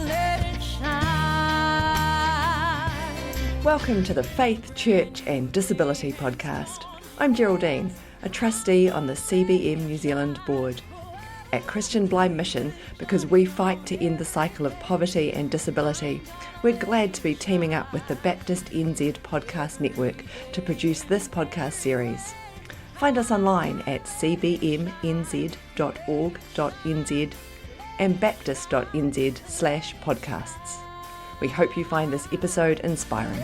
let it shine. Welcome to the Faith, Church and Disability Podcast. I'm Geraldine, a trustee on the CBM New Zealand board. At Christian Blind Mission, because we fight to end the cycle of poverty and disability, we're glad to be teaming up with the Baptist NZ Podcast Network to produce this podcast series. Find us online at cbmnz.org.nz and baptist.nz/podcasts. We hope you find this episode inspiring.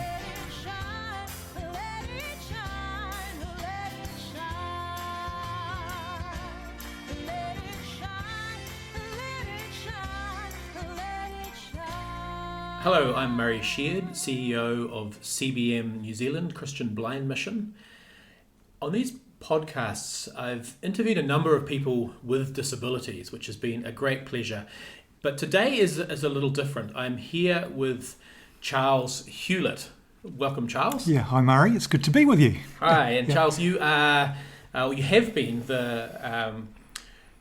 Hello, I'm Murray Sheard, CEO of CBM New Zealand, Christian Blind Mission. On these podcasts, I've interviewed a number of people with disabilities, which has been a great pleasure. But today is a little different. I'm here with Charles Hewlett. Welcome, Charles. Yeah, hi Murray, it's good to be with you. Hi, and yeah. Charles, you are, you have been the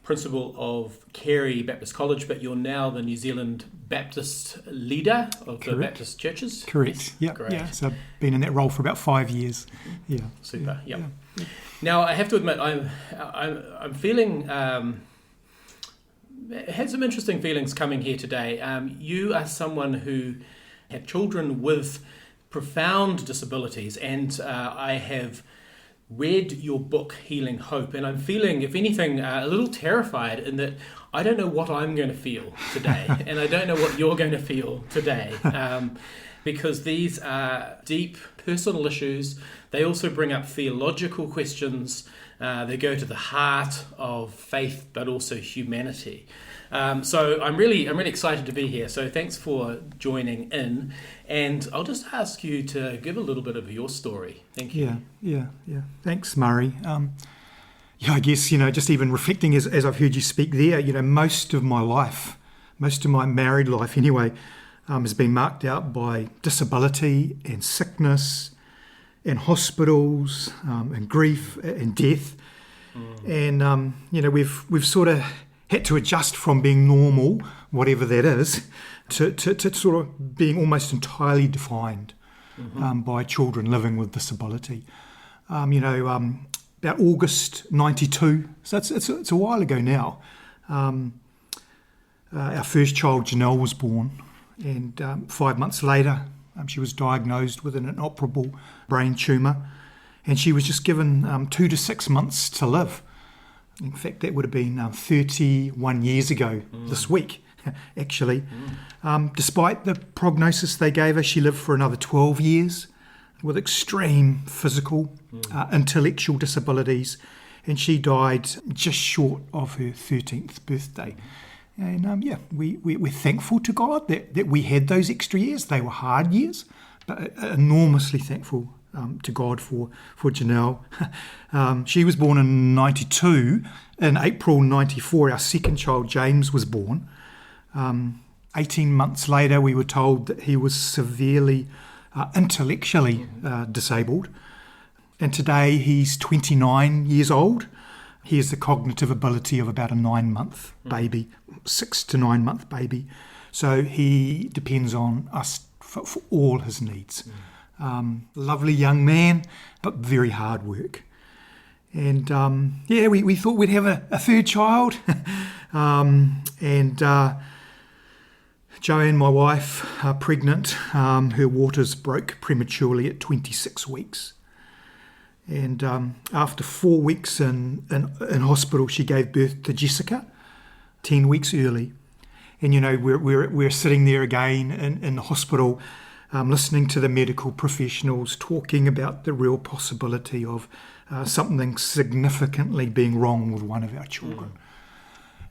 principal of Carey Baptist College, but you're now the New Zealand Baptist leader of the Baptist churches. Correct. Yes? Yeah. Yeah. So I've been in that role for about 5 years. Yeah. Super. Yeah. Now I have to admit, I'm feeling had some interesting feelings coming here today. You are someone who had children with profound disabilities, and I have read your book, Healing Hope, and I'm feeling, if anything, a little terrified in that I don't know what I'm going to feel today, and I don't know what you're going to feel today, because these are deep personal issues. They also bring up theological questions. They go to the heart of faith, but also humanity. So I'm really excited to be here. So thanks for joining in, and I'll just ask you to give a little bit of your story. Thank you. Yeah. Thanks, Murray. I guess, just even reflecting as I've heard you speak there, most of my married life anyway, has been marked out by disability and sickness and hospitals and grief and death. And, we've sort of had to adjust from being normal, whatever that is, to sort of being almost entirely defined by children living with disability. About August 92, so it's a while ago now, our first child, Janelle, was born, and 5 months later, she was diagnosed with an inoperable brain tumour, and she was just given 2 to 6 months to live. In fact, that would have been 31 years ago this week, actually. Despite the prognosis they gave her, she lived for another 12 years with extreme physical, intellectual disabilities, and she died just short of her 13th birthday. And we're thankful to God that we had those extra years. They were hard years, but enormously thankful to God for Janelle. She was born in 92. In April 94, our second child, James, was born. 18 months later, we were told that he was severely intellectually disabled. And today he's 29 years old. He has the cognitive ability of about a 9-month baby, 6 to 9 month baby. So he depends on us for all his needs. Lovely young man, but very hard work. And we thought we'd have a third child. Joanne, my wife, pregnant, her waters broke prematurely at 26 weeks. And after 4 weeks in hospital, she gave birth to Jessica, 10 weeks early. And we're sitting there again in the hospital, listening to the medical professionals talking about the real possibility of something significantly being wrong with one of our children.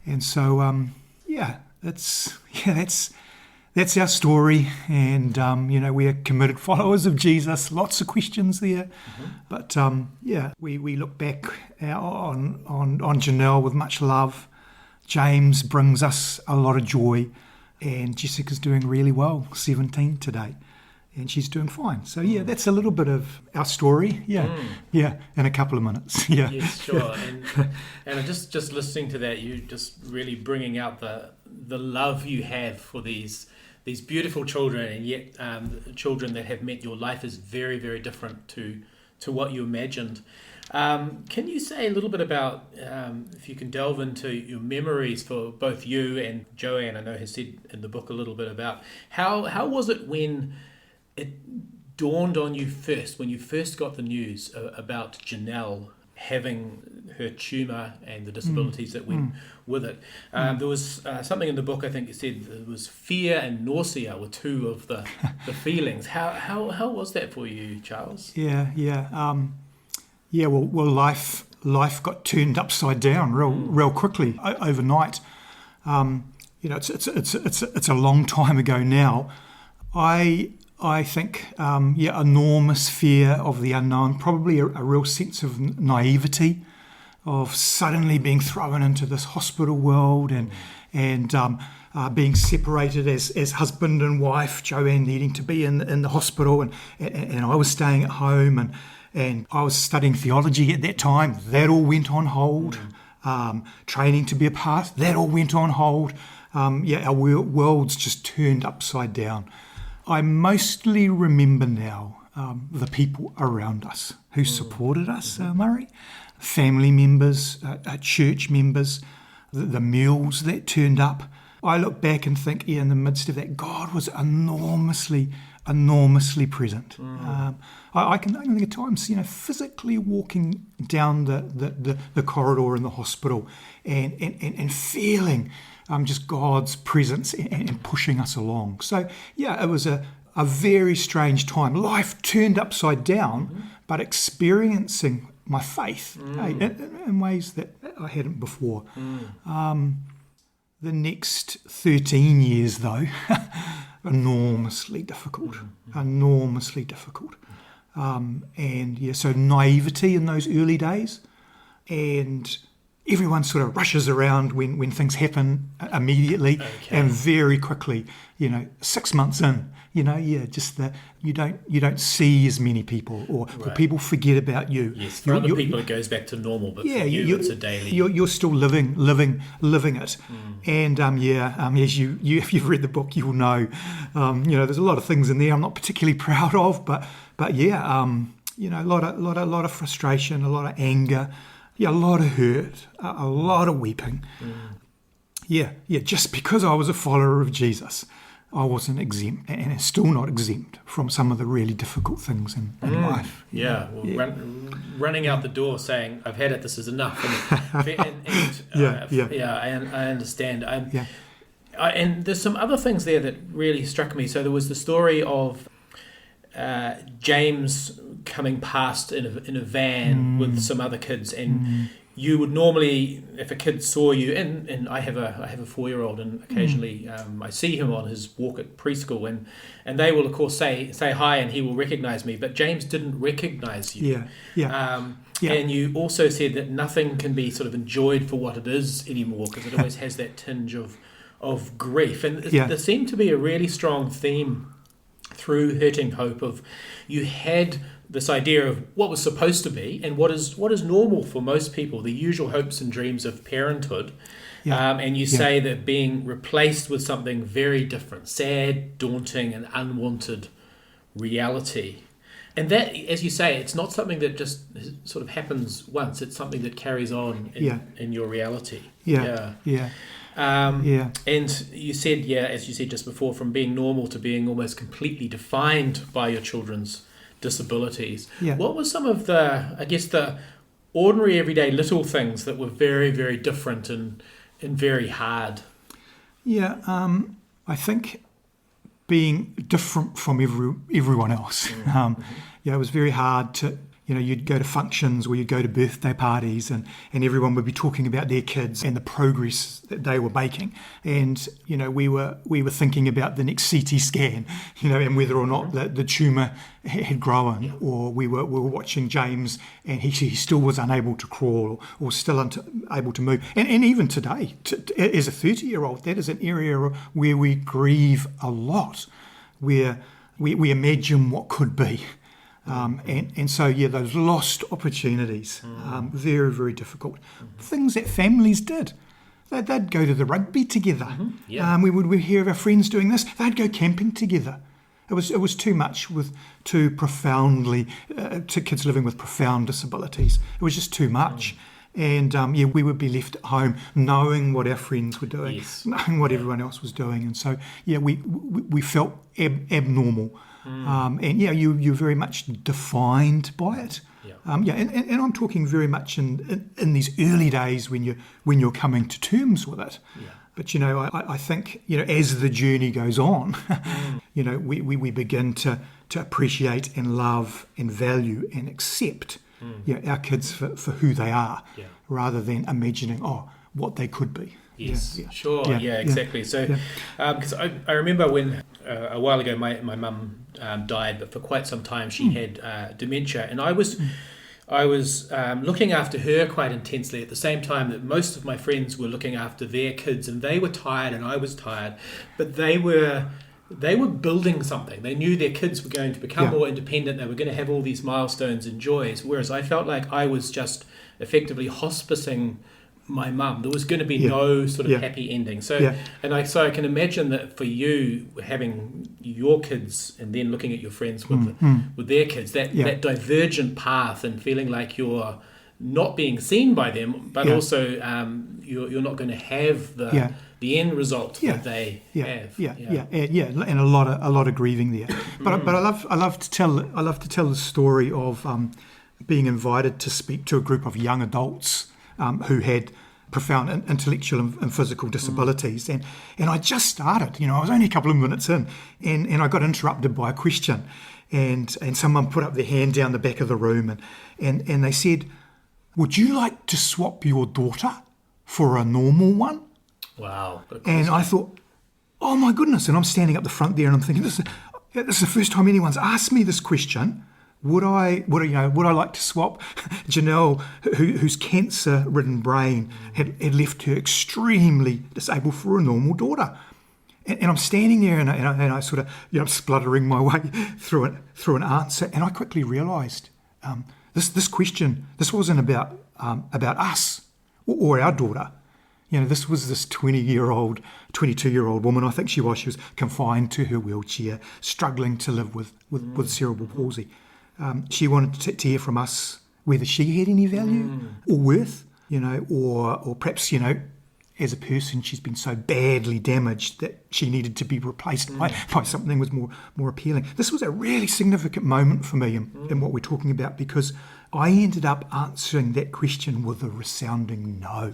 And so that's our story, and we are committed followers of Jesus. Lots of questions there, but we look back on Janelle with much love. James brings us a lot of joy, and Jessica's doing really well, 17 today, and she's doing fine. So that's a little bit of our story. In a couple of minutes. Yes, sure. And just listening to that, you just really bringing out the the love you have for these beautiful children, and yet children that have met your life is very, very different to what you imagined. Can you say a little bit about, if you can delve into your memories for both you and Joanne? I know has said in the book a little bit about how was it when it dawned on you first, when you first got the news about Janelle having her tumour and the disabilities that went with it. There was something in the book, I think you said, it was fear and nausea were two of the feelings. How was that for you, Charles? Well, life got turned upside down real quickly overnight. It's a long time ago now. I think, enormous fear of the unknown, probably a real sense of naivety, of suddenly being thrown into this hospital world and being separated as husband and wife, Joanne needing to be in the hospital and I was staying at home and I was studying theology at that time. That all went on hold. Training to be a pastor, that all went on hold. Our world's just turned upside down. I mostly remember now the people around us who supported us, Murray, family members, church members, the meals that turned up. I look back and think, in the midst of that, God was enormously present. I can think of times, physically walking down the corridor in the hospital and feeling just God's presence and pushing us along. So, it was a very strange time. Life turned upside down, but experiencing my faith in ways that I hadn't before. The next 13 years, though, enormously difficult. So naivety in those early days, and everyone sort of rushes around when things happen immediately and very quickly. 6 months in, just that you don't see as many people, or people forget about you. Yes, for other people it goes back to normal, but for you it's a daily. You're still living it, and as you if you've read the book, you will know. There's a lot of things in there I'm not particularly proud of, but a lot of frustration, a lot of anger. A lot of hurt, a lot of weeping. Just because I was a follower of Jesus, I wasn't exempt, and still not exempt from some of the really difficult things in life. Running out the door saying, "I've had it. This is enough." I understand. And there's some other things there that really struck me. So there was the story of James coming past in a van with some other kids, and you would normally, if a kid saw you, and I have a 4-year-old, and occasionally I see him on his walk at preschool, and they will of course say hi, and he will recognise me, but James didn't recognise you. And you also said that nothing can be sort of enjoyed for what it is anymore, because it always has that tinge of grief, and there seemed to be a really strong theme through Hurting Hope of you had this idea of what was supposed to be and what is normal for most people, the usual hopes and dreams of parenthood, and you say that being replaced with something very different, sad, daunting and unwanted reality. And that, as you say, it's not something that just sort of happens once, it's something that carries on in your reality. And you said, as you said just before, from being normal to being almost completely defined by your children's disabilities. What were some of the ordinary everyday little things that were very, very different and very hard? I think being different from everyone else. It was very hard to, you'd go to functions or you'd go to birthday parties and everyone would be talking about their kids and the progress that they were making. And, we were thinking about the next CT scan, and whether or not the tumour had grown, or we were watching James and he still was unable to crawl or still able to move. And even today, as a 30-year-old, that is an area where we grieve a lot, where we imagine what could be. So those lost opportunities, very, very difficult. Things that families did, They'd go to the rugby together. Mm-hmm. Yeah. We'd hear of our friends doing this. They'd go camping together. It was too much to kids living with profound disabilities. It was just too much. And we would be left at home knowing what our friends were doing, Yes. knowing what everyone else was doing. And so, we felt abnormal. And you're very much defined by it. Yeah. And I'm talking very much in these early days when you're coming to terms with it. Yeah. But I think as the journey goes on, we begin to appreciate and love and value and accept our kids for who they are, rather than imagining what they could be. Yes, sure, exactly. So, because I remember when a while ago my mum died, but for quite some time she had dementia, and I was looking after her quite intensely at the same time that most of my friends were looking after their kids, and they were tired and I was tired, but they were building something. They knew their kids were going to become more independent. They were going to have all these milestones and joys, whereas I felt like I was just effectively hospicing my mum. There was going to be no sort of happy ending. So I can imagine that for you, having your kids and then looking at your friends with their kids, that divergent path and feeling like you're not being seen by them, but also you're not going to have the end result that they have. And a lot of grieving there. But I love to tell the story of being invited to speak to a group of young adults who had profound intellectual and physical disabilities, and I just started. I was only a couple of minutes in, and I got interrupted by a question, and someone put up their hand down the back of the room, and they said, "Would you like to swap your daughter for a normal one?" Wow! And I thought, "Oh my goodness!" And I'm standing up the front there, and I'm thinking, "This is the first time anyone's asked me this question." Would I like to swap Janelle, whose cancer-ridden brain had left her extremely disabled, for a normal daughter? And I'm standing there, and I sort of spluttering my way through an answer, and I quickly realised this question. This wasn't about us or our daughter. This was this 20-year-old, 22-year-old woman. I think she was confined to her wheelchair, struggling to live with cerebral palsy. She wanted to hear from us whether she had any value or worth, or perhaps, as a person, she's been so badly damaged that she needed to be replaced by something that was more appealing. This was a really significant moment for me in what we're talking about, because I ended up answering that question with a resounding no.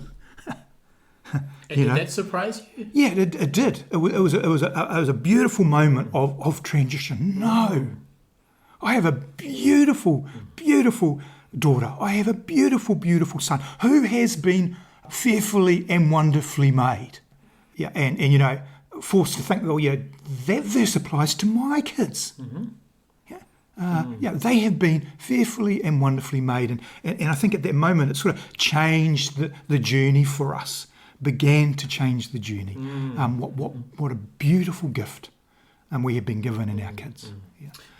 And did that surprise you? Yeah, it did. It was a beautiful moment of transition. No. I have a beautiful, beautiful daughter. I have a beautiful, beautiful son who has been fearfully and wonderfully made. Yeah, and forced to think, that verse applies to my kids. Mm-hmm. They have been fearfully and wonderfully made, and I think at that moment it sort of changed the journey for us. Began to change the journey. What a beautiful gift we have been given in our kids.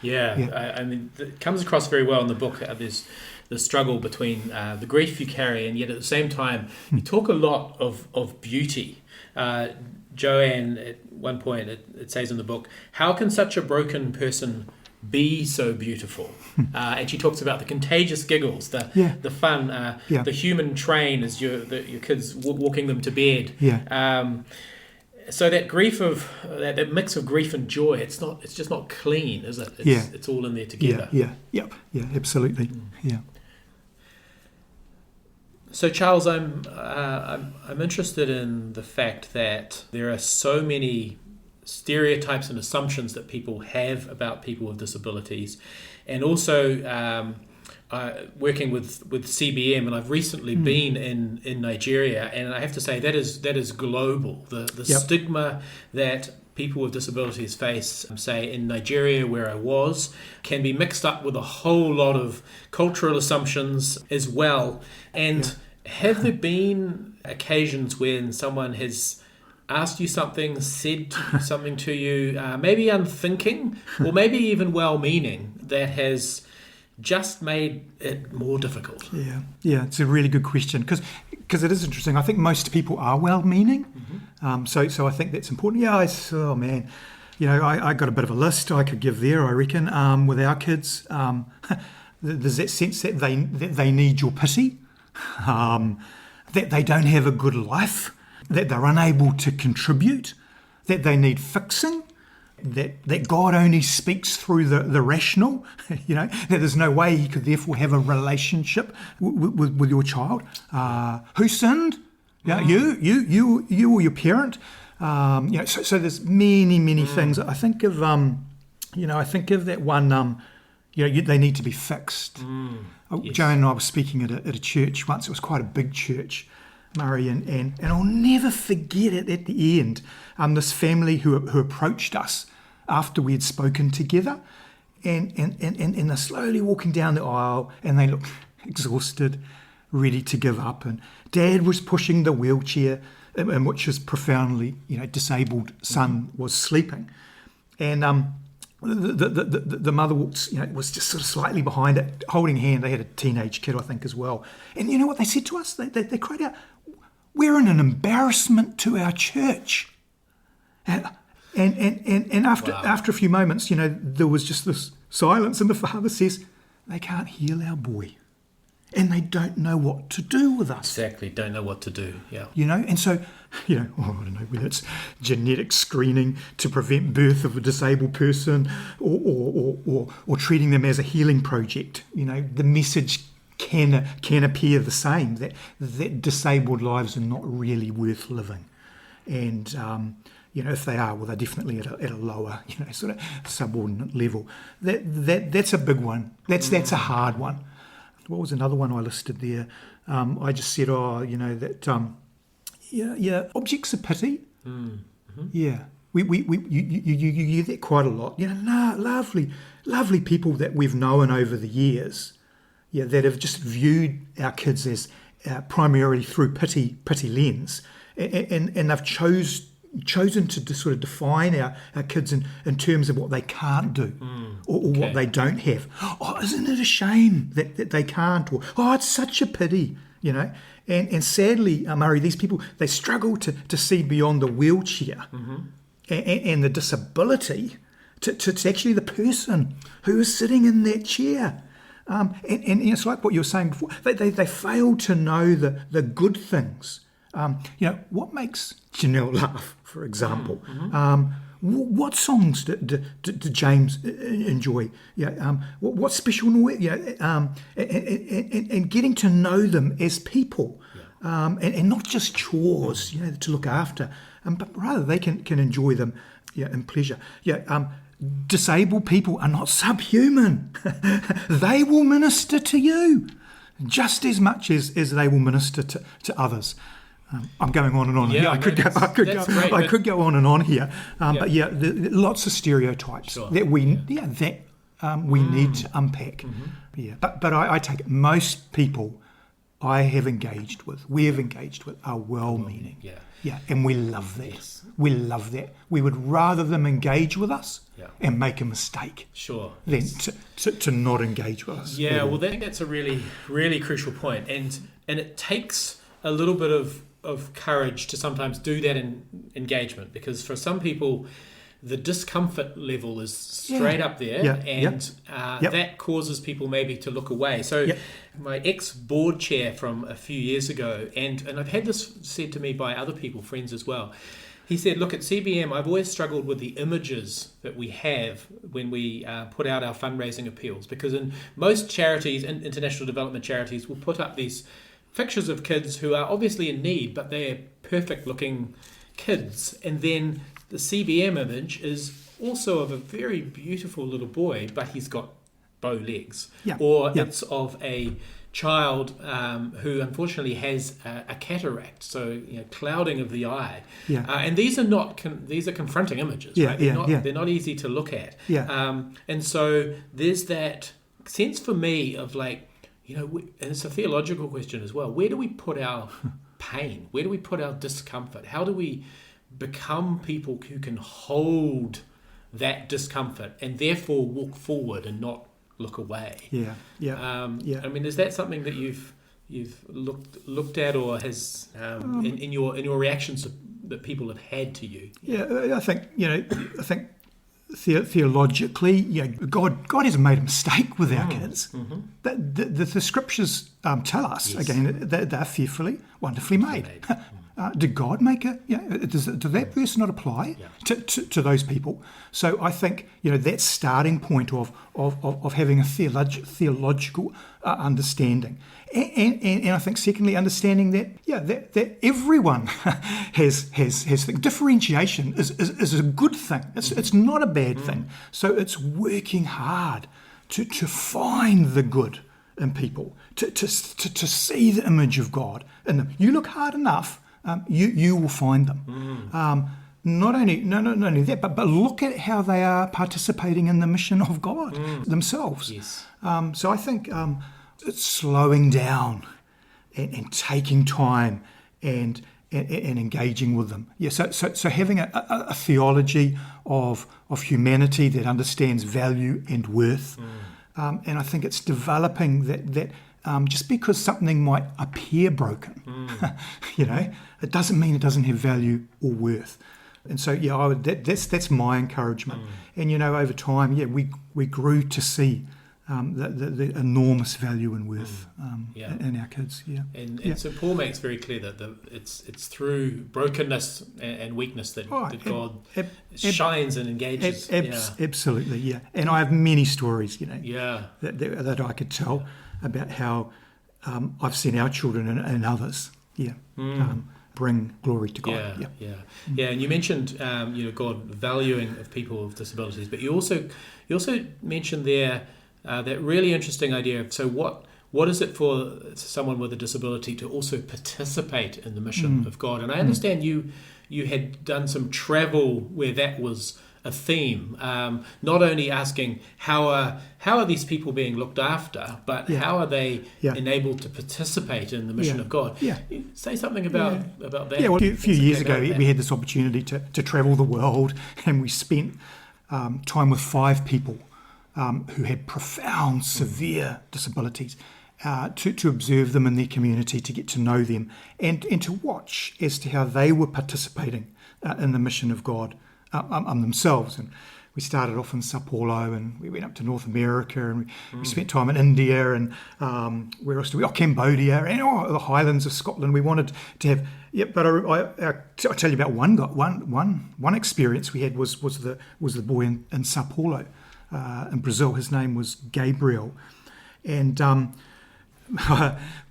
I mean, it comes across very well in the book. There's the struggle between the grief you carry, and yet at the same time you talk a lot of beauty. Joanne, at one point, it says in the book, "How can such a broken person be so beautiful?" And she talks about the contagious giggles, the fun, the human train as your kids walking them to bed. So that grief of that mix of grief and joy, it's just not clean, is it? It's all in there together. Yeah, absolutely. Yeah. So Charles, I'm interested in the fact that there are so many stereotypes and assumptions that people have about people with disabilities, and also working with CBM, and I've recently been in Nigeria, and I have to say that is global. The stigma that people with disabilities face, say in Nigeria where I was, can be mixed up with a whole lot of cultural assumptions as well. And have there been occasions when someone has asked you something, said something to you, maybe unthinking, or maybe even well-meaning, that has just made it more difficult? Yeah, it's a really good question, because it is interesting. I think most people are well-meaning, so I think that's important. Yeah, I got a bit of a list I could give there, I reckon, with our kids. There's that sense that they need your pity, that they don't have a good life, that they're unable to contribute, that they need fixing, that God only speaks through the rational, that there's no way he could therefore have a relationship with your child. Who sinned? Yeah, you or your parent. So there's many things. I think of that one. They need to be fixed. Yes. Joanne and I were speaking at a church once. It was quite a big church, Murray, and I'll never forget it at the end. This family who approached us after we had spoken together, and they're slowly walking down the aisle, and they look exhausted, ready to give up. And Dad was pushing the wheelchair, in which his profoundly disabled son was sleeping, and the mother walked, was just sort of slightly behind it, holding a hand. They had a teenage kid, I think, as well. And you know what they said to us? They cried out, "We're an embarrassment to our church." And after a few moments, there was just this silence, and the father says, "They can't heal our boy, and they don't know what to do with us." Exactly, don't know what to do. Yeah. And so, I don't know whether it's genetic screening to prevent birth of a disabled person, or treating them as a healing project. The message can appear the same, that disabled lives are not really worth living, and if they are, well, they're definitely at a lower, sort of subordinate level. That's a big one. That's a hard one. What was another one I listed there? I just said, objects of pity. Mm-hmm. Yeah, you hear that quite a lot. Lovely people that we've known over the years. Yeah, that have just viewed our kids as primarily through pity lens, and they've chosen to sort of define our kids in terms of what they can't do, or what they don't have. Oh, isn't it a shame that they can't? Or, oh, it's such a pity, And sadly, Murray, these people, they struggle to see beyond the wheelchair and the disability to actually the person who is sitting in that chair. And it's like what you were saying before. They fail to know the good things. What makes Janelle laugh, for example? What songs do James enjoy? What's special noise? And getting to know them as people, and not just chores, to look after, but rather they can enjoy them, in pleasure. Disabled people are not subhuman. They will minister to you just as much as they will minister to others. I'm going on and on here. I could go on and on here. But lots of stereotypes that we need to unpack. But I take it most people we have engaged with are well-meaning. And we love that. Yes. We love that. We would rather them engage with us and make a mistake than to not engage with us. Yeah, well, I think that's a really, really crucial point. And it takes a little bit of courage to sometimes do that in engagement, because for some people the discomfort level is straight up there, that causes people maybe to look away. So my ex-board chair from a few years ago, and I've had this said to me by other people, friends as well, he said, look, at CBM I've always struggled with the images that we have when we put out our fundraising appeals, because in most charities, international development charities, will put up these pictures of kids who are obviously in need, but they're perfect looking kids, and then the CBM image is also of a very beautiful little boy, but he's got bow legs. It's of a child who unfortunately has a cataract, so clouding of the eye. And these are these are confronting images. Right? They're not easy to look at. And so there's that sense for me of like, and it's a theological question as well. Where do we put our pain? Where do we put our discomfort? How do we become people who can hold that discomfort and therefore walk forward and not look away? I mean, is that something that you've you've looked at, or has in your reactions that people have had to you? Yeah, I think theologically, God hasn't made a mistake with our kids. Mm-hmm. The scriptures tell us, Yes. again, that they're fearfully, wonderfully made. Did God make it? Does that verse not apply to those people? So I think that starting point of having a theological understanding, and I think secondly understanding that everyone has differentiation is a good thing. It's not a bad thing. So it's working hard to find the good in people, to see the image of God in them. You look hard enough. You will find them. Not only that, but look at how they are participating in the mission of God themselves. Yes. So I think it's slowing down and taking time and engaging with them. Yeah. So having a theology of humanity that understands value and worth, and I think it's developing that. Just because something might appear broken, it doesn't mean it doesn't have value or worth. And so, that's my encouragement. And over time, we grew to see the enormous value and worth in our kids. Yeah. And so Paul makes very clear that it's through brokenness and weakness that God shines and engages. Absolutely, yeah. And I have many stories, that I could tell about how I've seen our children and others, bring glory to God. Yeah. And you mentioned, God valuing of people with disabilities, but you also mentioned there that really interesting idea of, so what is it for someone with a disability to also participate in the mission of God? And I understand you had done some travel where that was a theme, not only asking how are these people being looked after, but how are they enabled to participate in the mission of God? Say something about that. Yeah, well, a few years ago we had this opportunity to travel the world, and we spent time with 5 people who had profound, severe disabilities, to observe them in their community, to get to know them, and to watch as to how they were participating in the mission of God themselves. And we started off in Sao Paulo, and we went up to North America, and we spent time in India, and where else do we? Cambodia, and the Highlands of Scotland. We wanted to have. But I'll tell you about one experience we had was the boy in Sao Paulo, in Brazil. His name was Gabriel, and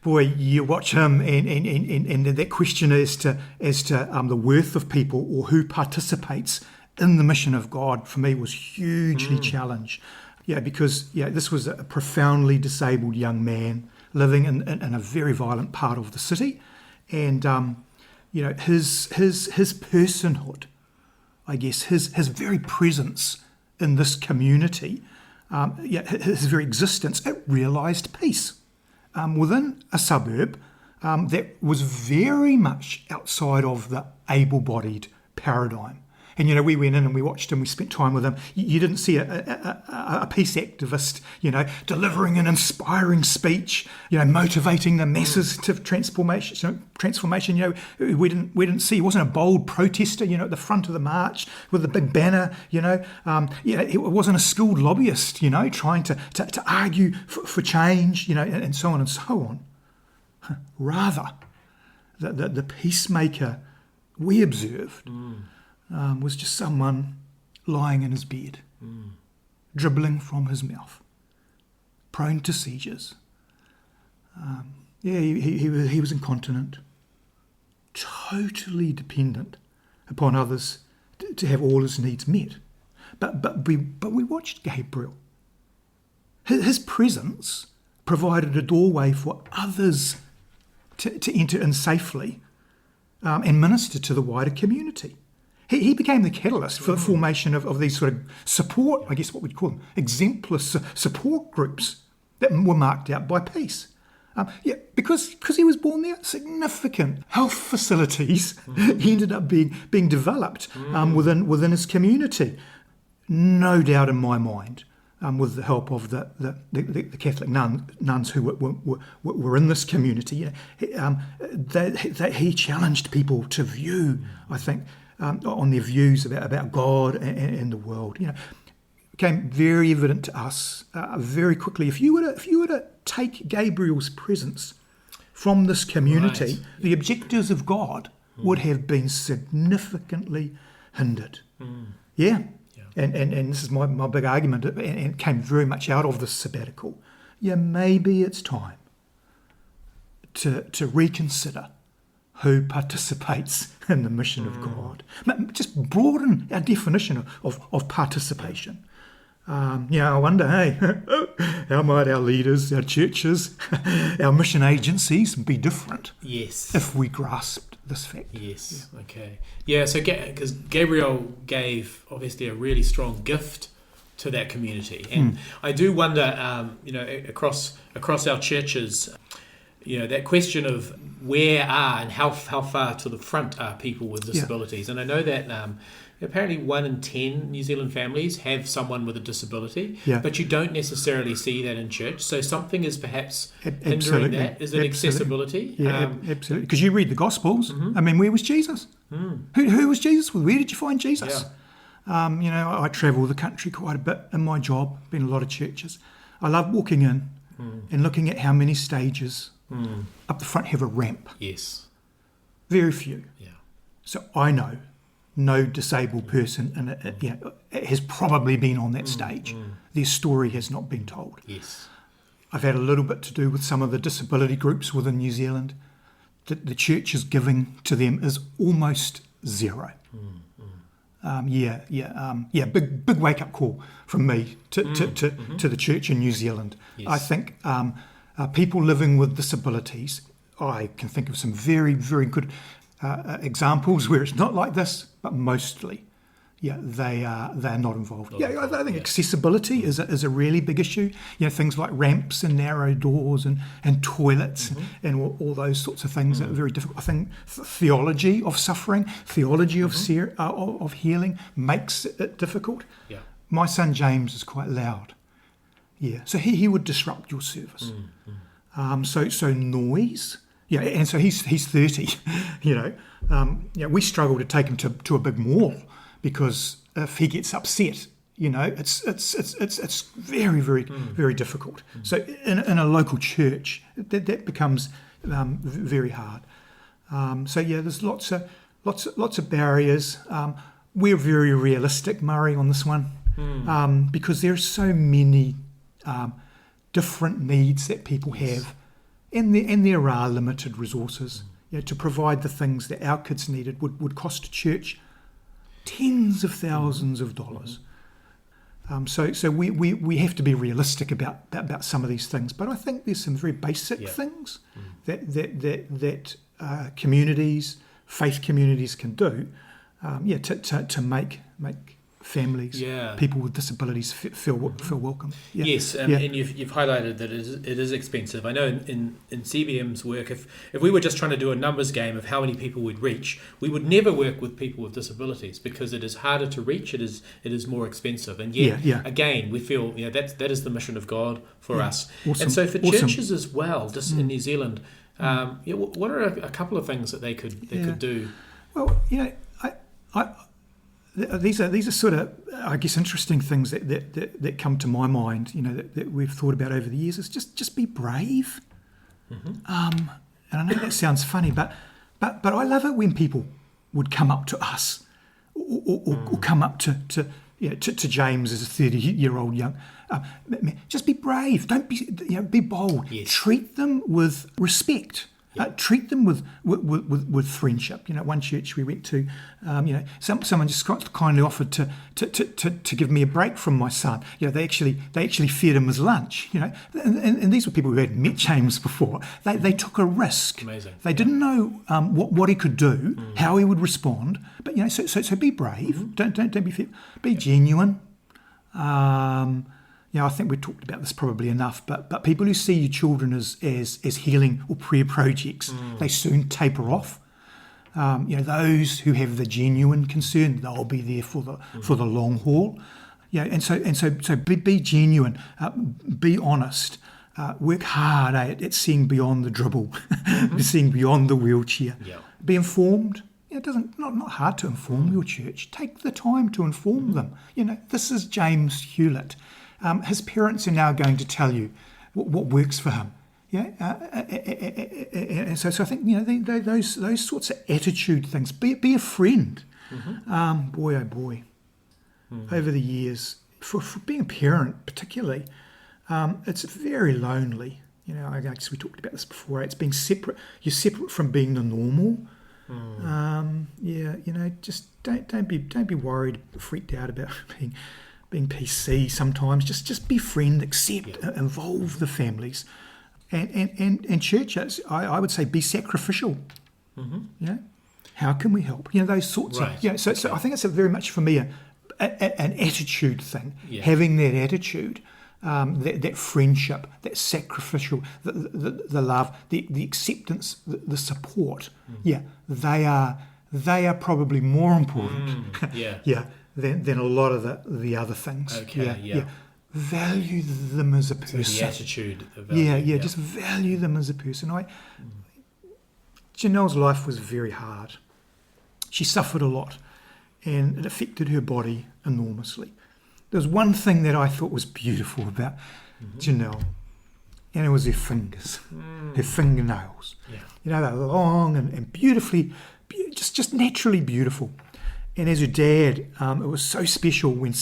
boy, you watch him, and that question as to the worth of people or who participates in the mission of God, for me, was hugely challenged. Because this was a profoundly disabled young man living in a very violent part of the city, and his personhood, I guess, his very presence in this community, his very existence, it realised peace within a suburb that was very much outside of the able-bodied paradigm. And we went in and we watched him. We spent time with him. You didn't see a peace activist, delivering an inspiring speech, motivating the masses to transformation. We didn't see. He wasn't a bold protester, at the front of the march with a big banner. It wasn't a skilled lobbyist, trying to argue for change, and so on and so on. Rather, the peacemaker we observed. Was just someone lying in his bed, dribbling from his mouth, prone to seizures. He was incontinent, totally dependent upon others to have all his needs met. But we watched Gabriel. His presence provided a doorway for others to enter in safely and minister to the wider community. He became the catalyst for the formation of these sort of support, I guess what we'd call them, exemplar support groups that were marked out by peace. Because he was born there, significant health facilities ended up being developed within his community. No doubt in my mind with the help of the Catholic nuns who were in this community. He challenged people to view, I think, on their views about God and the world. It became very evident to us very quickly. If you were to take Gabriel's presence from this community, right, the objectives of God would have been significantly hindered. Yeah. And this is my big argument, and it came very much out of this sabbatical. Yeah, maybe it's time to reconsider who participates in the mission of God. Just broaden our definition of participation. I wonder, hey, how might our leaders, our churches, our mission agencies be different? Yes. If we grasped this fact. Yes. Yeah. Okay. Yeah. So because Gabriel gave obviously a really strong gift to that community, and I do wonder, across our churches, that question of where are and how far to the front are people with disabilities, and I know that. Apparently 1 in 10 New Zealand families have someone with a disability, but you don't necessarily see that in church. So something is perhaps hindering that. Is it accessibility? Yeah, absolutely. Because you read the Gospels. I mean, where was Jesus? Who was Jesus with? Where did you find Jesus? Yeah. I travel the country quite a bit in my job, been in a lot of churches. I love walking in and looking at how many stages up the front have a ramp. Yes. Very few. Yeah. So I know no disabled person has probably been on that stage. Their story has not been told. Yes. I've had a little bit to do with some of the disability groups within New Zealand. The church's giving to them is almost zero. Big wake up call from me to the church in New Zealand. Yes. I think people living with disabilities, I can think of some very, very good examples where it's not like this, but mostly, they are not involved. I think accessibility is a really big issue. Things like ramps and narrow doors and toilets and all those sorts of things are very difficult. I think theology of suffering, theology of healing makes it difficult. Yeah. My son James is quite loud. Yeah, so he would disrupt your service. So noise. Yeah, and so he's 30. We struggle to take him to a big mall because if he gets upset, it's very, very, very difficult. So in a local church, that becomes very hard. There's lots of barriers. We're very realistic, Murray, on this one, because there are so many different needs that people have. And there are limited resources. To provide the things that our kids needed would cost a church tens of thousands of dollars. So we have to be realistic about some of these things. But I think there's some very basic things that communities, faith communities can do, to make families, people with disabilities feel welcome. Yeah. Yes, and you've highlighted that it is expensive. I know in CBM's work, if we were just trying to do a numbers game of how many people we'd reach, we would never work with people with disabilities because it is harder to reach. It is more expensive, and yet again we feel that is the mission of God for us. Awesome. And so for churches as well, just in New Zealand, what are a couple of things that they could do? Well, These are sort of, I guess, interesting things that come to my mind. That we've thought about over the years. Is just be brave. And I know that sounds funny, but I love it when people would come up to us, or come up to James as a 30-year-old young. Just be brave. Don't be bold. Yes. Treat them with respect. Treat them with friendship. One church we went to, someone just kindly offered to give me a break from my son. They actually fed him his lunch. And these were people who hadn't met James before. They took a risk. Amazing. They didn't know what he could do, how he would respond. But so be brave. Don't be fearful. Be genuine. I think we talked about this probably enough, but people who see your children as healing or prayer projects, they soon taper off. Those who have the genuine concern, they'll be there for the long haul. Yeah, and so be genuine, be honest, work hard at seeing beyond the dribble, seeing beyond the wheelchair. Yeah. Be informed. It doesn't not hard to inform your church. Take the time to inform them. This is James Hewlett. His parents are now going to tell you what works for him. Yeah, and so I think those sorts of attitude things. Be a friend. Boy, oh boy. Over the years, for being a parent particularly, it's very lonely. I guess we talked about this before. It's being separate. You're separate from being the normal. Just don't be worried, freaked out about being PC sometimes. Just be friend, accept, involve the families, and churches. I would say be sacrificial. How can we help? Those sorts of. So I think it's very much for me an attitude thing. Having that attitude. That friendship, that sacrificial, the love, the acceptance, the support, they are probably more important, than a lot of the other things. Value them as a person. So the attitude. Value, just value them as a person. Janelle's life was very hard. She suffered a lot, and it affected her body enormously. There's one thing that I thought was beautiful about Janelle, and it was her fingers, her fingernails. They're long and beautifully, just naturally beautiful. And as her dad, it was so special when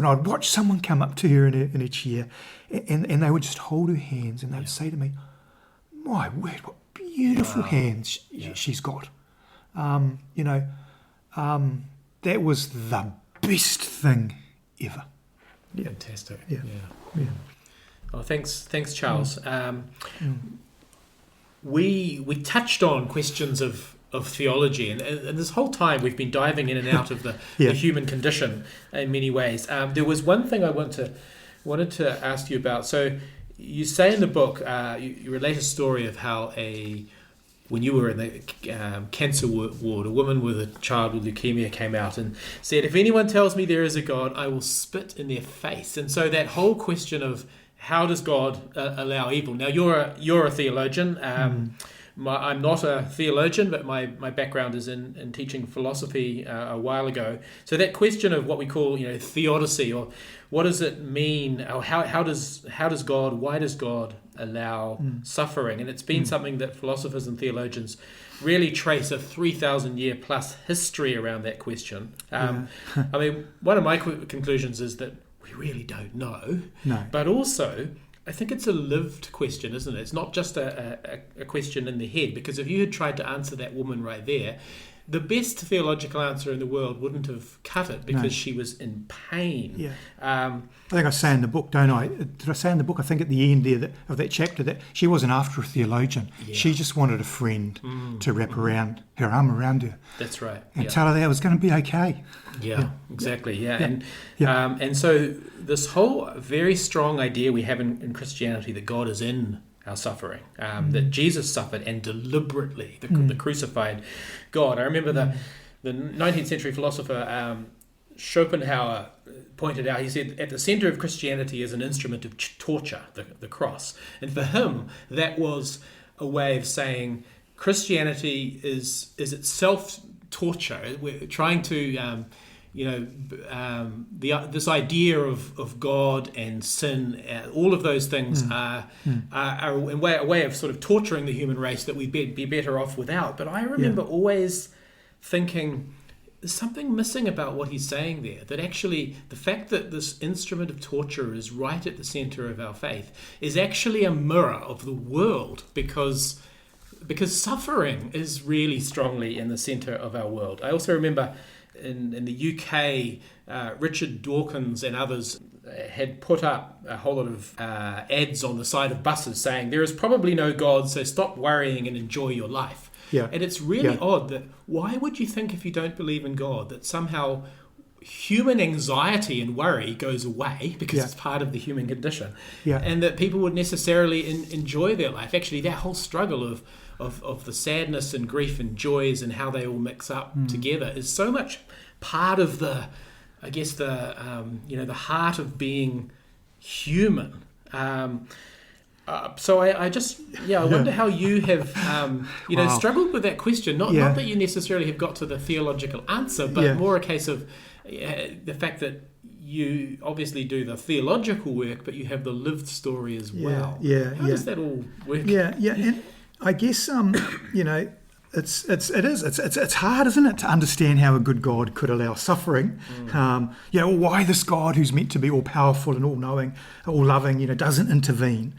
I'd watch someone come up to her in a chair, and they would just hold her hands, and they would say to me, "My word, what beautiful hands she's got." That was the best thing ever. Fantastic. Oh, thanks, Charles. We touched on questions of theology, and this whole time we've been diving in and out of the human condition in many ways. There was one thing I wanted to ask you about. So you say in the book, you relate a story of how when you were in the cancer ward, a woman with a child with leukemia came out and said, "If anyone tells me there is a God, I will spit in their face." And so that whole question of how does God allow evil? Now you're a theologian. I'm not a theologian, but my background is in teaching philosophy a while ago. So that question of what we call theodicy, or what does it mean? Or how does God? Why does God allow suffering? And it's been something that philosophers and theologians really trace a 3,000 year plus history around that question. I mean, one of my conclusions is that we really don't know. No. But also, I think it's a lived question, isn't it? It's not just a question in the head, because if you had tried to answer that woman right there, the best theological answer in the world wouldn't have cut it, because she was in pain. I think I say in the book, don't I? Did I say in the book, I think at the end there of that chapter, that she wasn't after a theologian. She just wanted a friend to wrap her arm around her. That's right. And tell her that it was going to be okay. Exactly. And so this whole very strong idea we have in Christianity that God is in our suffering, that Jesus suffered, and deliberately, the crucified God. I remember the 19th century philosopher Schopenhauer pointed out, he said, at the center of Christianity is an instrument of torture, the cross. And for him, that was a way of saying Christianity is itself torture. We're trying to this idea of God and sin, all of those things are a way of sort of torturing the human race that we'd be better off without. But I remember always thinking, there's something missing about what he's saying there, that actually the fact that this instrument of torture is right at the center of our faith is actually a mirror of the world, because suffering is really strongly in the center of our world. I also remember in the UK, Richard Dawkins and others had put up a whole lot of ads on the side of buses saying, there is probably no God, so stop worrying and enjoy your life. And it's really odd that why would you think, if you don't believe in God, that somehow human anxiety and worry goes away because it's part of the human condition, and that people would necessarily enjoy their life? Actually, that whole struggle of the sadness and grief and joys and how they all mix up together is so much part of the I guess the the heart of being human. So I just I wonder how you have struggled with that question. Not that you necessarily have got to the theological answer, but more a case of the fact that you obviously do the theological work, but you have the lived story as well. How does that all work? And I guess it's hard, isn't it, to understand how a good God could allow suffering. Why this God who's meant to be all powerful and all knowing, all loving, doesn't intervene.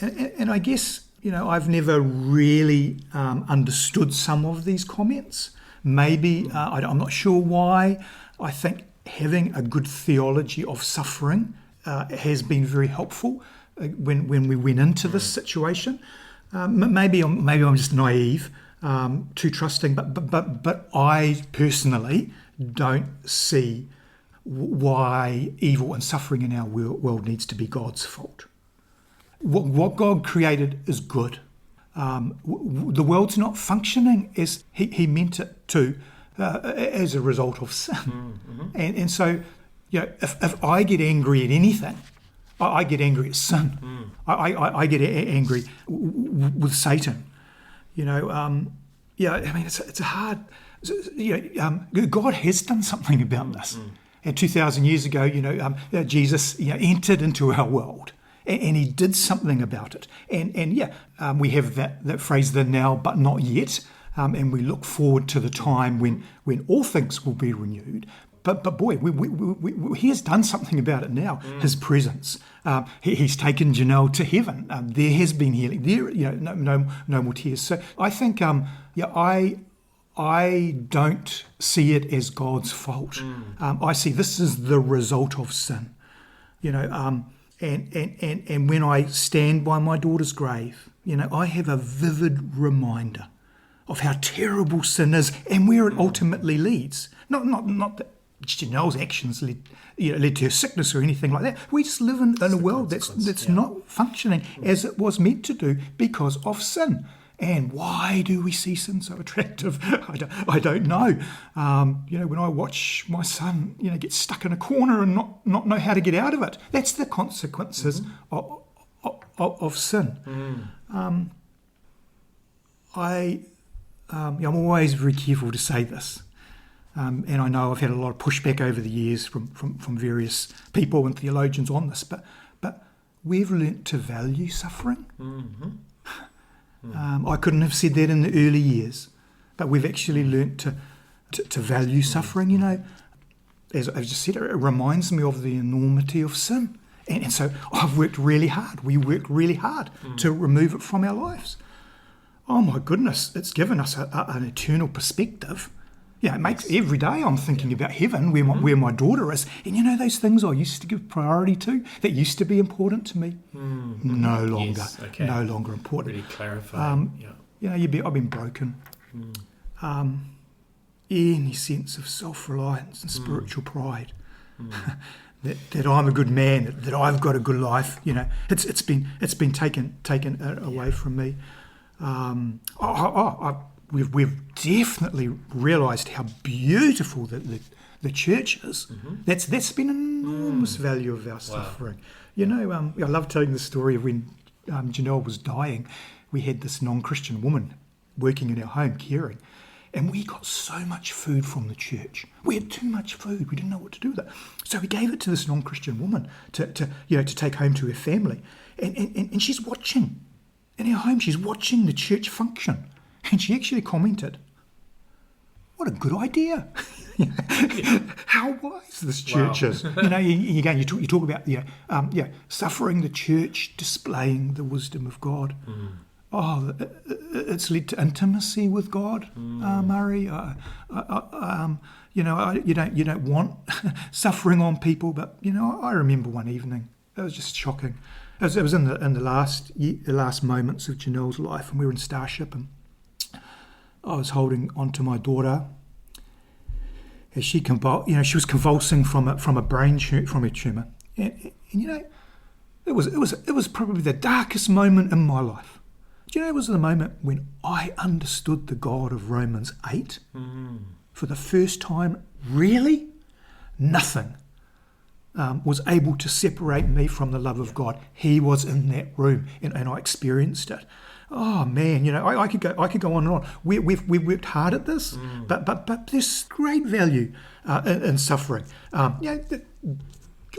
And I guess I've never really understood some of these comments. Maybe I'm not sure why. I think having a good theology of suffering has been very helpful when we went into this situation. Maybe I'm just naive, too trusting, but I personally don't see why evil and suffering in our world needs to be God's fault. What God created is good. The world's not functioning as He meant it to as a result of sin. And so, if I get angry at anything, I get angry at sin. I get angry with Satan. It's a hard. God has done something about this. And 2,000 years ago, Jesus entered into our world. And He did something about it. And we have that phrase, the now but not yet. And we look forward to the time when all things will be renewed. But boy, He has done something about it now. His presence. He's taken Janelle to heaven. There has been healing. There, no more tears. So I think, I don't see it as God's fault. I see this is the result of sin. And when I stand by my daughter's grave, I have a vivid reminder of how terrible sin is and where it ultimately leads. Not that Janelle's actions led to her sickness or anything like that. We just live in a world that's not functioning as it was meant to do because of sin. And why do we see sin so attractive? I don't know. When I watch my son, get stuck in a corner and not know how to get out of it, that's the consequences of sin. I'm always very careful to say this, and I know I've had a lot of pushback over the years from various people and theologians on this, but we've learnt to value suffering. I couldn't have said that in the early years, but we've actually learnt to value suffering. As I've just said, it reminds me of the enormity of sin. And so I've worked really hard. We work really hard to remove it from our lives. Oh my goodness, it's given us an eternal perspective. It makes every day I'm thinking about heaven, where my daughter is. And those things I used to give priority to, that used to be important to me, no longer, no longer important. Really clarify. I've been broken. Any sense of self-reliance and spiritual pride, that I'm a good man, that I've got a good life. It's been taken away from me. We've definitely realised how beautiful the church is. That's been an enormous value of our suffering. I love telling the story of when Janelle was dying. We had this non-Christian woman working in our home, caring, and we got so much food from the church. We had too much food. We didn't know what to do with it. So we gave it to this non-Christian woman to take home to her family. And she's watching. In our home, she's watching the church function. And she actually commented, "What a good idea! How wise this church is." You talk about suffering the church, displaying the wisdom of God. Oh, it's led to intimacy with God, Murray. You don't want suffering on people, but I remember one evening. It was just shocking. It was in the last moments of Janelle's life, and we were in Starship, and I was holding onto my daughter as she was convulsing from a brain from a tumour, and it was probably the darkest moment in my life. It was the moment when I understood the God of Romans 8 for the first time. Really, nothing was able to separate me from the love of God. He was in that room, and I experienced it. Oh man, I could go on and on. We've worked hard at this, but there's great value in suffering. The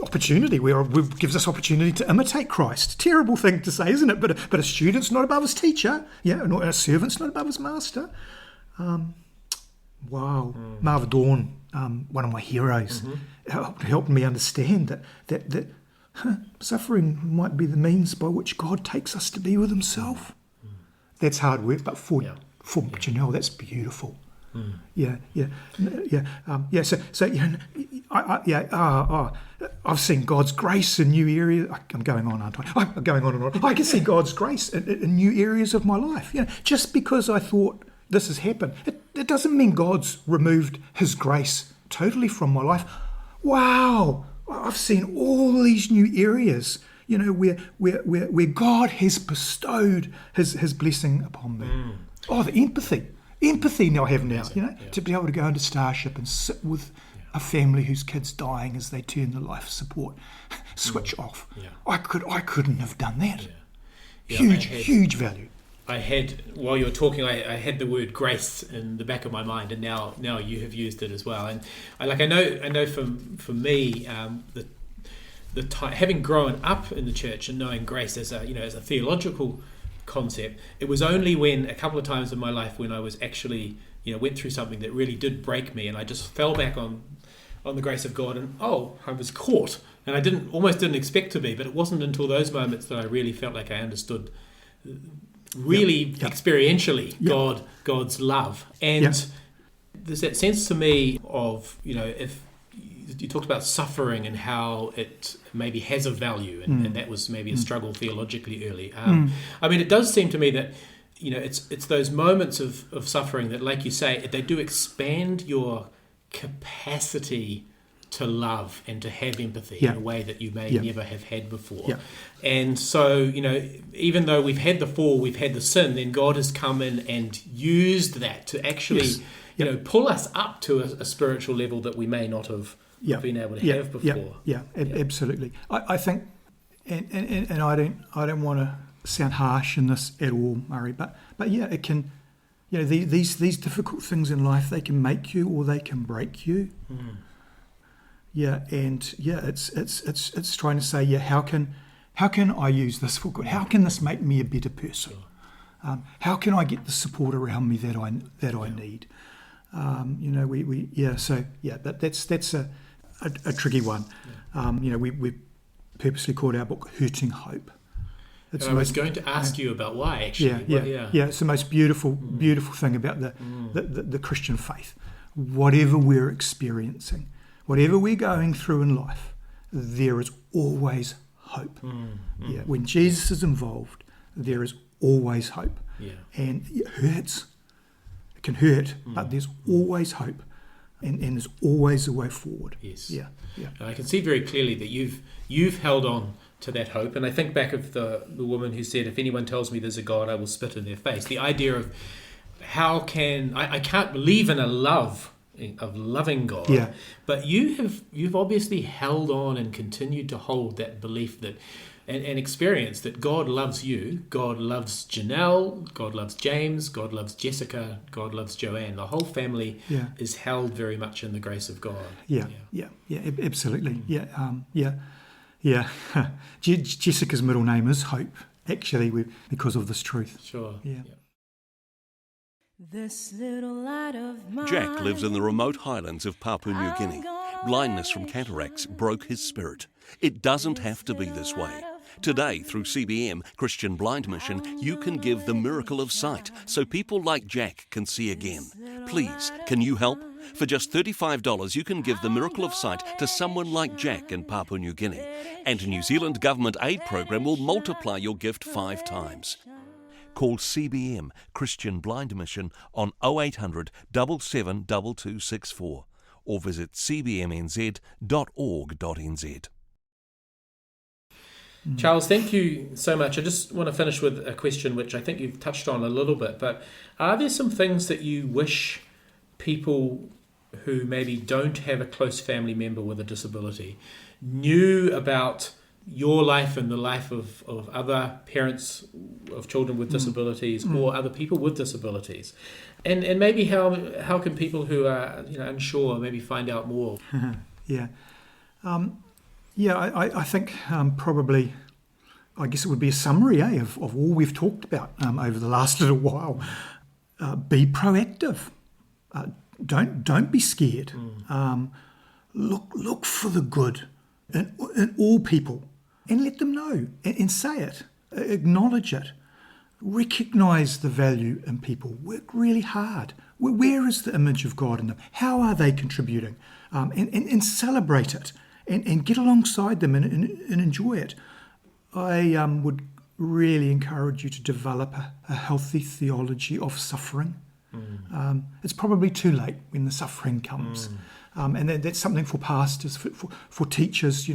opportunity where it gives us opportunity to imitate Christ. Terrible thing to say, isn't it? But a student's not above his teacher. A servant's not above his master. Wow, Marva Dawn, one of my heroes, helped me understand that suffering might be the means by which God takes us to be with Himself. That's hard work, but that's beautiful. I've seen God's grace in new areas. I'm going on, aren't I? I'm going on and on. I can see God's grace in new areas of my life. Just because I thought this has happened, it doesn't mean God's removed His grace totally from my life. Wow, I've seen all these new areas, where God has bestowed His blessing upon me. Oh, the empathy now I have now, to be able to go into Starship and sit with a family whose kid's dying as they turn the life support switch off. I couldn't have done that. Huge value. While you were talking, I had the word grace in the back of my mind, and now you have used it as well. And I know for me, the time, having grown up in the church and knowing grace as a theological concept, it was only when a couple of times in my life when I was actually went through something that really did break me, and I just fell back on the grace of God, and I was caught, and I almost didn't expect to be, but it wasn't until those moments that I really felt like I understood experientially God's love. And there's that sense to me of if you talked about suffering and how it maybe has a value, and that was maybe a struggle theologically early. It does seem to me that it's those moments of suffering that, like you say, they do expand your capacity to love and to have empathy in a way that you may never have had before. And so, even though we've had the fall, we've had the sin, then God has come in and used that to actually, pull us up to a spiritual level that we may not have been able to have before. Absolutely. I think, and I don't want to sound harsh in this at all, Murray, but it can, these difficult things in life, they can make you or they can break you. It's trying to say, how can I use this for good? How can this make me a better person? How can I get the support around me that I need? That's a tricky one. We purposely called our book "Hurting Hope." I was going to ask you about why, actually. It's the most beautiful thing about the Christian faith. Whatever we're experiencing, whatever we're going through in life, there is always hope. When Jesus is involved, there is always hope. And it hurts. It can hurt, but there's always hope. And there's always a way forward. Yes. And I can see very clearly that you've held on to that hope. And I think back of the woman who said, if anyone tells me there's a God, I will spit in their face. The idea of I can't believe in a loving God. But you've obviously held on and continued to hold that belief that and experience that God loves you, God loves Janelle, God loves James, God loves Jessica, God loves Joanne. The whole family is held very much in the grace of God. Absolutely. Jessica's middle name is Hope, actually, because of this truth. Sure. This little light of mine. Jack lives in the remote highlands of Papua New Guinea. Blindness from cataracts broke his spirit. It doesn't have to be this way. Today, through CBM, Christian Blind Mission, you can give the miracle of sight so people like Jack can see again. Please, can you help? For just $35, you can give the miracle of sight to someone like Jack in Papua New Guinea. And a New Zealand government aid program will multiply your gift 5 times. Call CBM, Christian Blind Mission, on 0800 77 2264 or visit cbmnz.org.nz. Charles, thank you so much. I just want to finish with a question which I think you've touched on a little bit, but are there some things that you wish people who maybe don't have a close family member with a disability knew about your life and the life of other parents of children with disabilities or other people with disabilities, and maybe how can people who are unsure maybe find out more? Yeah. I think probably, I guess it would be a summary of all we've talked about over the last little while. Be proactive. Don't be scared. Look for the good in all people and let them know and say it. Acknowledge it. Recognise the value in people. Work really hard. Where is the image of God in them? How are they contributing? And celebrate it and get alongside them and enjoy it. I would really encourage you to develop a healthy theology of suffering. It's probably too late when the suffering comes. And that's something for pastors, for teachers,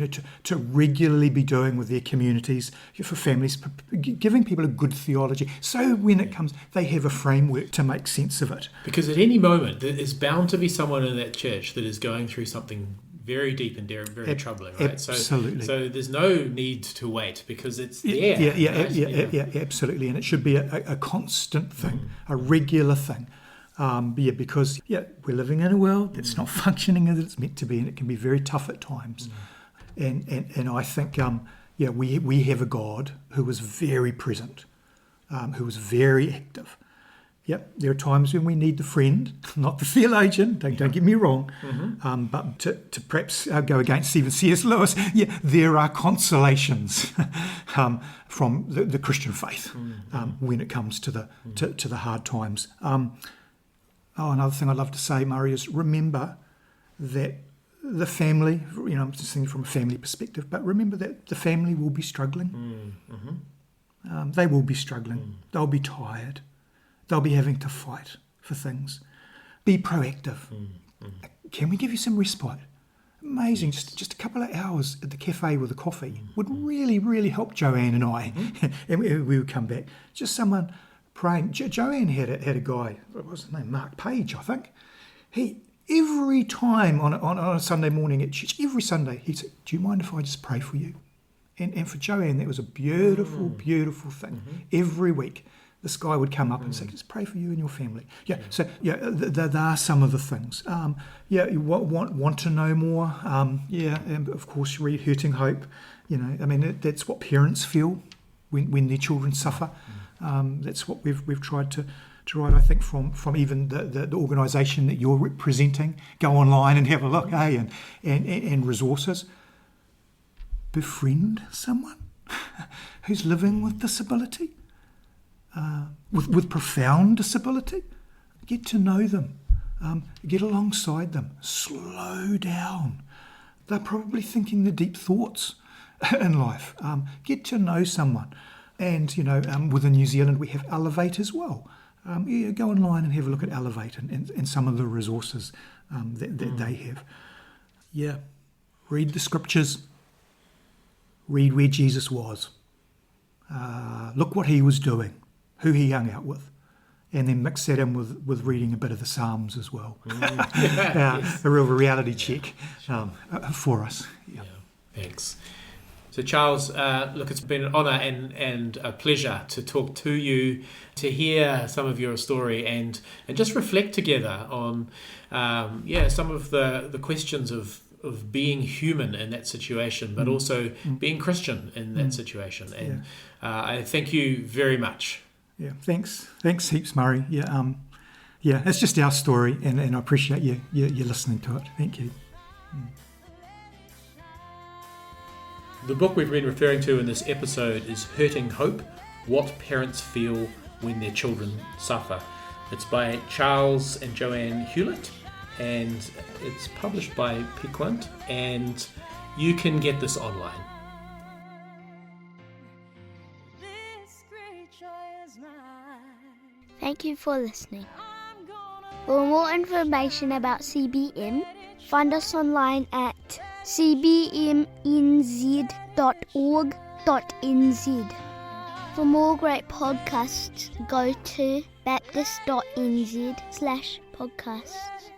to regularly be doing with their communities, for families, giving people a good theology. So when it comes, they have a framework to make sense of it. Because at any moment, there is bound to be someone in that church that is going through something very deep and very troubling, right? Absolutely. So there's no need to wait because it's there. Yeah, absolutely. And it should be a constant thing, a regular thing. Because we're living in a world that's not functioning as it's meant to be, and it can be very tough at times. And I think we have a God who was very present, who was very active. Yep, there are times when we need the friend, not the theologian, don't get me wrong, but to perhaps go against even C.S. Lewis, there are consolations from the Christian faith when it comes to the hard times. Another thing I'd love to say, Murray, is remember that the family, I'm just thinking from a family perspective, but remember that the family will be struggling. They will be struggling. They'll be tired. They'll be having to fight for things. Be proactive. Can we give you some respite? Amazing. Just a couple of hours at the cafe with a coffee would really, really help Joanne and I. And we would come back. Just someone praying. Joanne had a guy, what was his name? Mark Page, I think. He, every time on a Sunday morning at church, every Sunday, he'd say, do you mind if I just pray for you? And for Joanne, that was a beautiful, beautiful thing. Every week, this guy would come up and say, just pray for you and your family. So there are some of the things. You want to know more. And of course, read Hurting Hope. That's what parents feel when their children suffer. That's what we've tried to write, I think, from even the organisation that you're representing. Go online and have a look, and resources. Befriend someone who's living with disability, with profound disability. Get to know them, get alongside them, slow down. They're probably thinking the deep thoughts in life. Get to know someone. And, within New Zealand we have Elevate as well. Go online and have a look at Elevate and some of the resources that they have. Read the scriptures. Read where Jesus was. Look what he was doing, who he hung out with, and then mix that in with reading a bit of the Psalms as well. A real reality check for us. Thanks. So Charles, look, it's been an honour and a pleasure to talk to you, to hear some of your story and just reflect together on some of the questions of being human in that situation, but also being Christian in that situation. And I thank you very much. Thanks heaps, Murray. It's just our story, and I appreciate you listening to it. Thank you. The book we've been referring to in this episode is Hurting Hope, What Parents Feel When Their Children Suffer. It's by Charles and Joanne Hewlett, and it's published by Piquant, and you can get this online. Thank you for listening. For more information about CBM, find us online at cbmnz.org.nz. For more great podcasts, go to baptist.nz/podcasts.